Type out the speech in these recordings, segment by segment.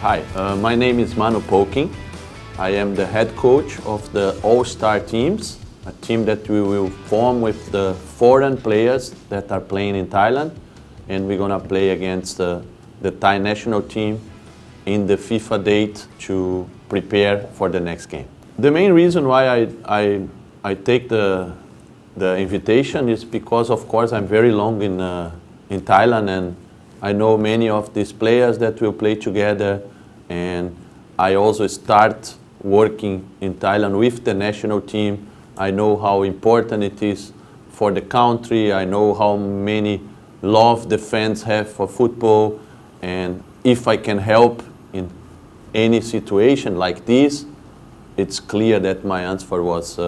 Hi, my name is Mano Polking. I am the head coach of the all-star teams, a team that we will form with the foreign players that are playing in Thailand, and we're gonna play against the Thai national team in the FIFA date to prepare for the next game. The main reason why I take the invitation is because, of course, I'm very long in Thailand, and I know many of these players that will play together, and I also start working in Thailand with the national team. I know how important it is for the country. I know how many love the fans have for football, and if I can help in any situation like this, it's clear that my answer was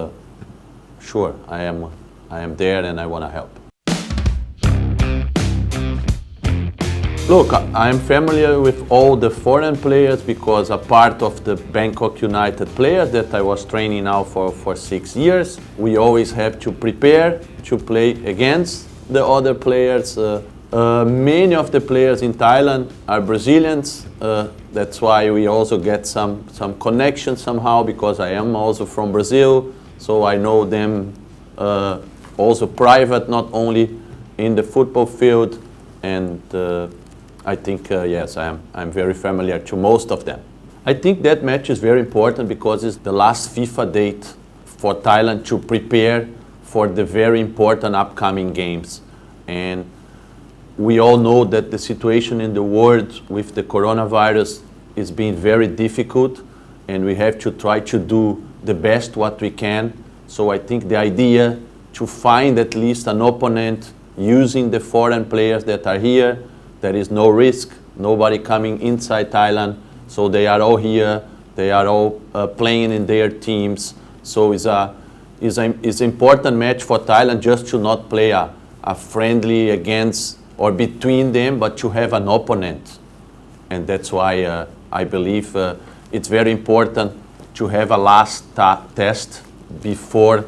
sure. I am there and I want to help. Look, I'm familiar with all the foreign players because a part of the Bangkok United players that I was training now for 6 years. We always have to prepare to play against the other players. Many of the players in Thailand are Brazilians. That's why we also get some connection somehow, because I am also from Brazil, so I know them also private, not only in the football field, and I think yes, I'm very familiar to most of them. I think that match is very important because it's the last FIFA date for Thailand to prepare for the very important upcoming games, and we all know that the situation in the world with the coronavirus is being very difficult, and we have to try to do the best what we can. So I think the idea to find at least an opponent using the foreign players that are here, there is no risk, nobody coming inside Thailand, so they are all here, they are all playing in their teams. So it's an important match for Thailand, just to not play a friendly against or between them, but to have an opponent. And that's why I believe it's very important to have a last test before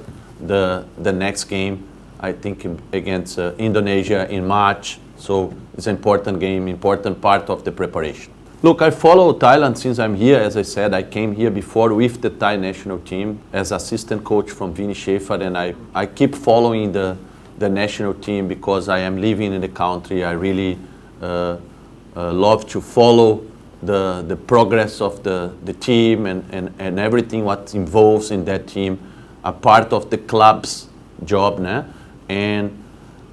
the next game, I think against Indonesia in March. So it's an important game, important part of the preparation. Look, I follow Thailand since I'm here. As I said, I came here before with the Thai national team as assistant coach from Vinny Schaefer, and I keep following the national team because I am living in the country. I really love to follow the progress of the team and everything what involves in that team, a part of the club's job. Né? And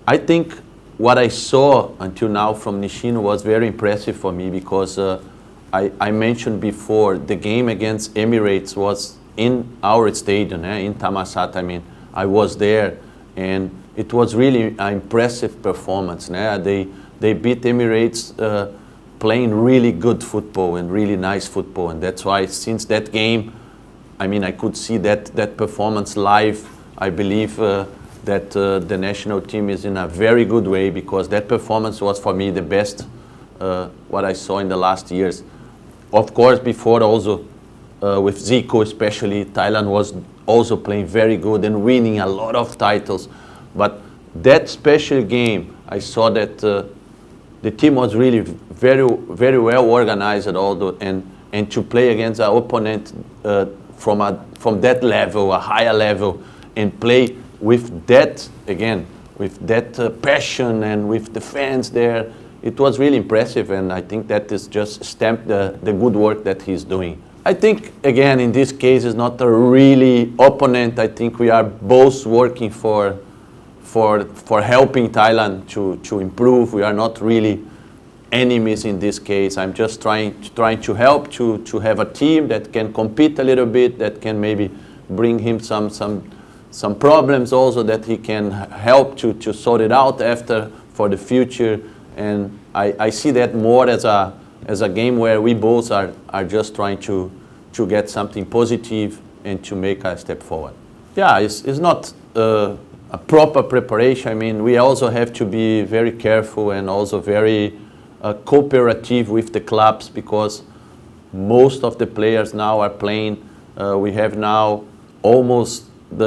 I think what I saw until now from Nishino was very impressive for me because I mentioned before the game against Emirates was in our stadium, in Thammasat. I mean, I was there, and it was really an impressive performance. They beat Emirates playing really good football and really nice football, and that's why since that game, I mean, I could see that performance live. I believe that the national team is in a very good way because that performance was for me the best what I saw in the last years. Of course, before also with Zico especially, Thailand was also playing very good and winning a lot of titles. But that special game, I saw that the team was really very, very well organized, and to play against an opponent from that level, a higher level, and play with that again, with that passion and with the fans there, it was really impressive, and I think that is just stamped the good work that he's doing. I think again in this case it's not a really opponent. I think we are both working for helping Thailand to improve. We are not really enemies in this case. I'm just trying to help to have a team that can compete a little bit, that can maybe bring him some problems also that he can help to sort it out after for the future. And I see that more as a game where we both are just trying to get something positive and to make a step forward. Yeah, it's not a proper preparation. I mean, we also have to be very careful and also very cooperative with the clubs because most of the players now are playing. We have now almost we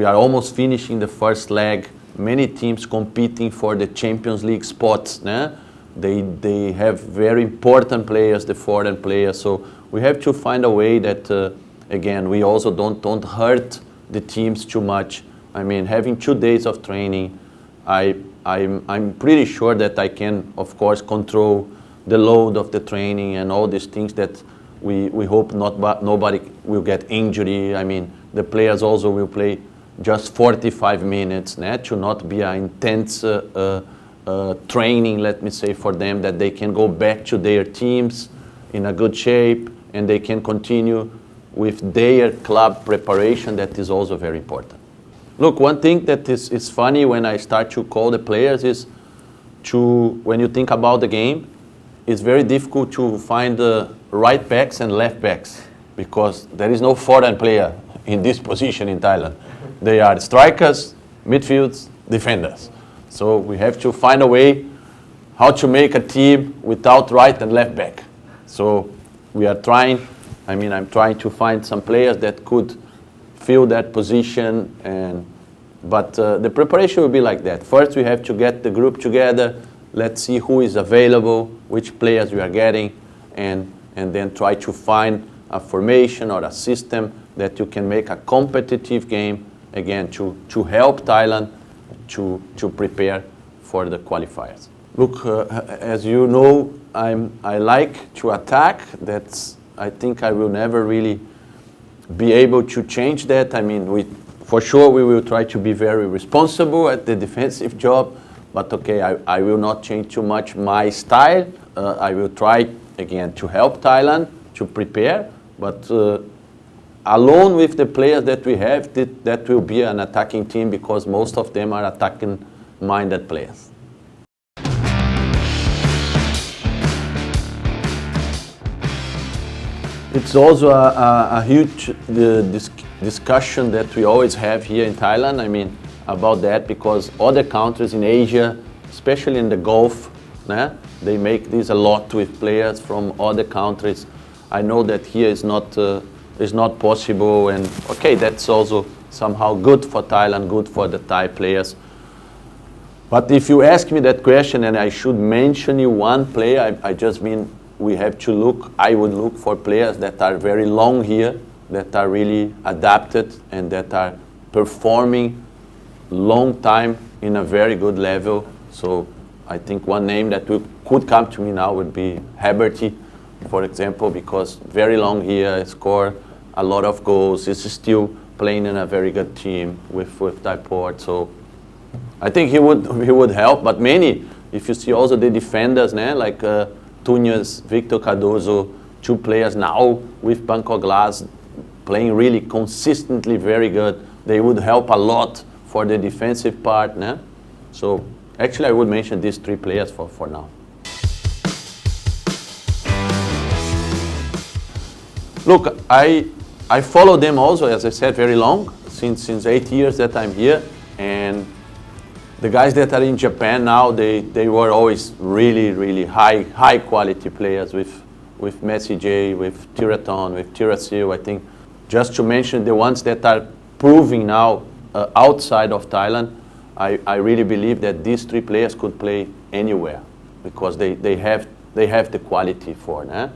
are almost finishing the first leg. Many teams competing for the Champions League spots. Né? They have very important players, the foreign players. So we have to find a way that, again, we also don't hurt the teams too much. I mean, having 2 days of training, I'm pretty sure that I can, of course, control the load of the training and all these things that we hope nobody will get injury. I mean, the players also will play just 45 minutes, to not be an intense training, let me say, for them, that they can go back to their teams in a good shape and they can continue with their club preparation. That is also very important. Look, one thing that is funny when I start to call the players is when you think about the game, it's very difficult to find the right backs and left backs because there is no foreign player in this position in Thailand. They are strikers, midfields, defenders. So we have to find a way how to make a team without right and left back. So we are trying, I'm trying to find some players that could fill that position, but the preparation will be like that. First, we have to get the group together. Let's see who is available, which players we are getting, and then try to find a formation or a system that you can make a competitive game, again, to help Thailand to prepare for the qualifiers. Look, as you know, I like to attack. I think I will never really be able to change that. For sure we will try to be very responsible at the defensive job, but okay, I will not change too much my style. I will try again to help Thailand to prepare, but alone with the players that we have, that will be an attacking team because most of them are attacking-minded players. It's also a huge discussion that we always have here in Thailand, about that, because other countries in Asia, especially in the Gulf, they make this a lot with players from other countries. I know that here is not possible, and okay, that's also somehow good for Thailand, good for the Thai players. But if you ask me that question and I should mention you one player, I just mean we have to look, I would look for players that are very long here, that are really adapted and that are performing long time in a very good level. So I think one name that could come to me now would be Haberty, for example, because very long here, score a lot of goals, is still playing in a very good team with Thai Port. So I think he would help, but many, if you see also the defenders, like Tunhas, Victor Cardoso, 2 players now with Bangkok Glass playing really consistently very good. They would help a lot for the defensive part. So actually I would mention these 3 players for now. Look, I follow them also, as I said, very long, since 8 years that I'm here. And the guys that are in Japan now, they were always really, really high quality players with Messi J, with Tiraton, with Tirasil. I think just to mention the ones that are proving now outside of Thailand, I really believe that these 3 players could play anywhere because they have the quality for it.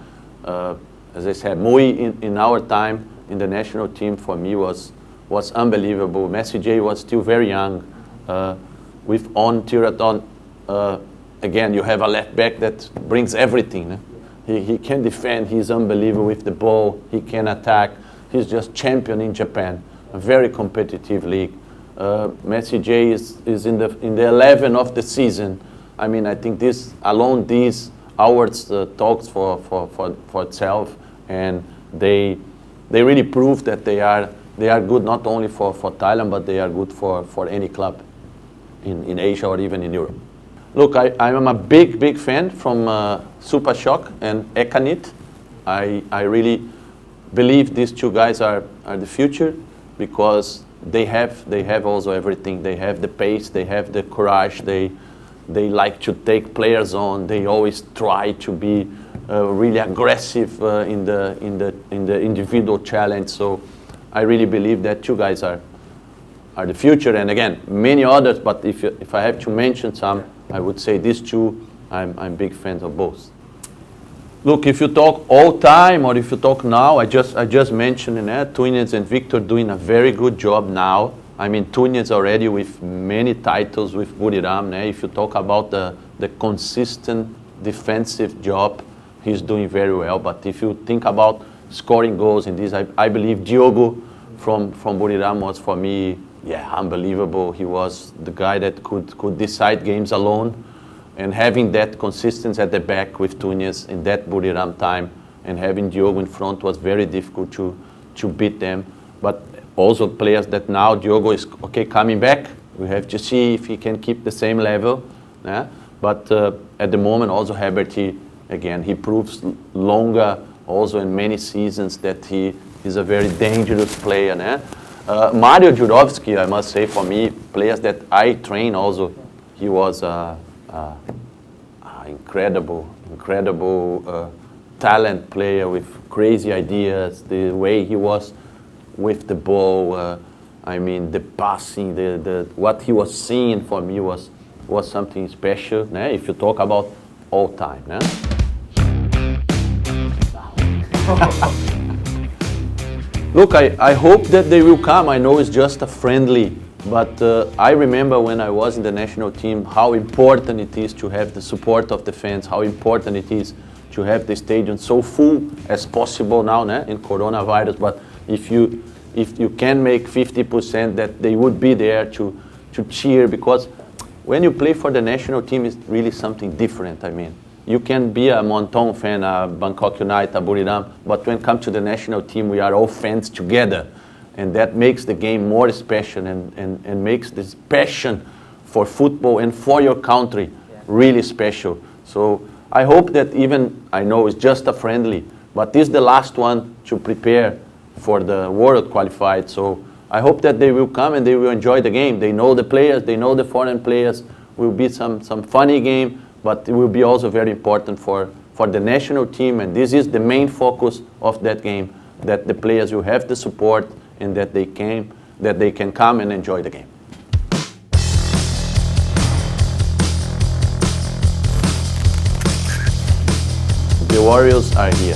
As I said, Mui in our time in the national team for me was unbelievable. Messi J was still very young. With On Tiraton, again, you have a left back that brings everything. He can defend, he's unbelievable with the ball, he can attack. He's just champion in Japan, a very competitive league. Messi J is in the 11 of the season. I think these awards talks for itself, and they really prove that they are good not only for Thailand, but they are good for any club in Asia or even in Europe. Look, I'm a big fan from Super Shock and Ekanit. I really believe these 2 guys are the future because they have also everything. They have the pace, they have the courage, they like to take players on. They always try to be really aggressive in the individual challenge. So I really believe that 2 guys are the future, and again, many others, but if I have to mention some, I would say these 2 I'm big fans of both. Look, if you talk all time or if you talk now, I just mentioned Túñez and Victor doing a very good job now. I mean, Túñez already with many titles with Buriram. If you talk about the consistent defensive job, he's doing very well. But if you think about scoring goals in this, I believe Diogo from Buriram was for me, unbelievable. He was the guy that could decide games alone. And having that consistency at the back with Túñez in that Buriram time and having Diogo in front was very difficult to beat them. But also players that now Diogo is coming back. We have to see if he can keep the same level. But at the moment also Herbert, he proves longer also in many seasons that he is a very dangerous player. Mario Jurovski, I must say for me, players that I train also, he was incredible talent player with crazy ideas. The way he was with the ball, I mean the passing, the what he was seeing for me was something special. If you talk about all time. Look, I hope that they will come. I know it's just a friendly. But I remember when I was in the national team how important it is to have the support of the fans, how important it is to have the stadium so full as possible now in coronavirus. But if you can make 50% that they would be there to cheer, because when you play for the national team it's really something different. I mean, you can be a Monton fan, a Bangkok United, a Buriram, but when it comes to the national team we are all fans together. And that makes the game more special and makes this passion for football and for your country really special. So I hope that I know it's just a friendly, but this is the last one to prepare for the World qualified. So I hope that they will come and they will enjoy the game. They know the players, they know the foreign players. Will be some funny game, but it will be also very important for the national team. And this is the main focus of that game, that the players will have the support and that they can come and enjoy the game. The Warriors are here.